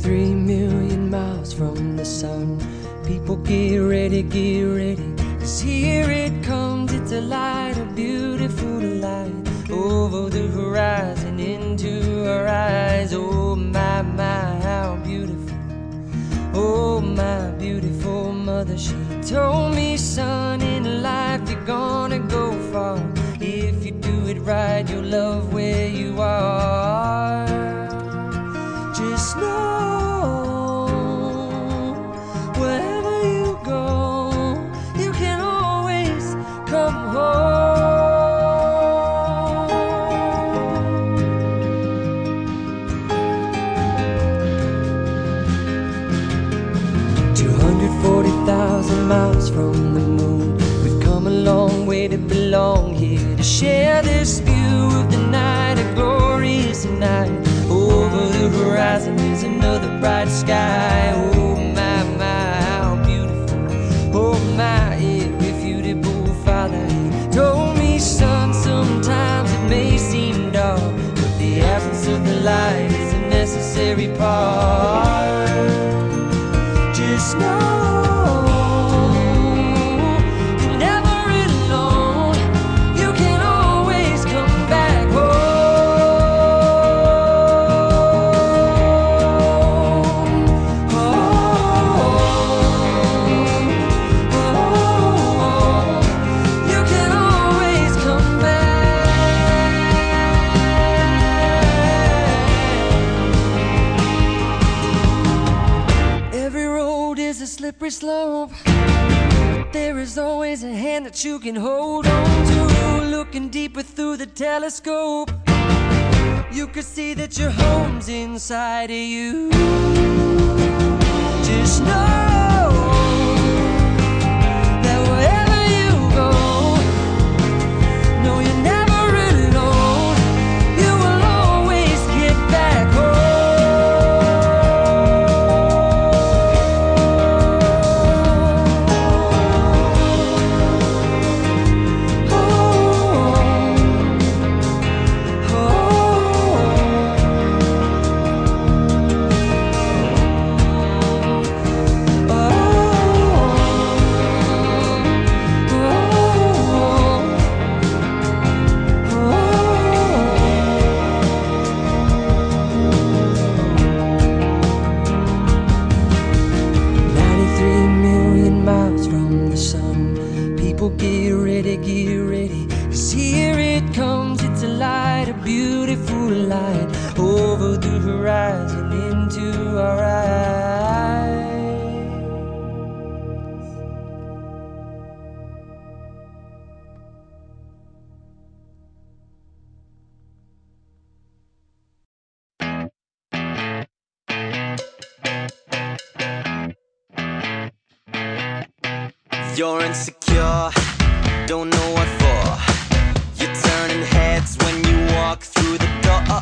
93 million miles from the sun. People get ready, 'cause here it comes. It's a light, a beautiful light, over the horizon, into our eyes. Oh my, my, how beautiful. Oh my beautiful mother, she told me, son, in life you're gonna go far. If you do it right, you'll love where you are. Just know, wherever you go, you can always come home. 240,000 miles from the moon, we've come a long way to belong here, to share this view of the night, a glorious night. Over the horizon is another bright sky. Oh my, my, how beautiful. Oh my, irrefutable Father, he told me, son, sometimes it may seem dark, but the absence of the light is a necessary part. Just know slippery slope, but there is always a hand that you can hold on to. Looking deeper through the telescope, you could see that your home's inside of you. Just know that wherever you go, no, you're never alone. You will always get back home. Get ready, 'cause here it comes. It's a light, a beautiful light, over the horizon, into our eyes. You're insecure, don't know what for. You're turning heads when you walk through the door.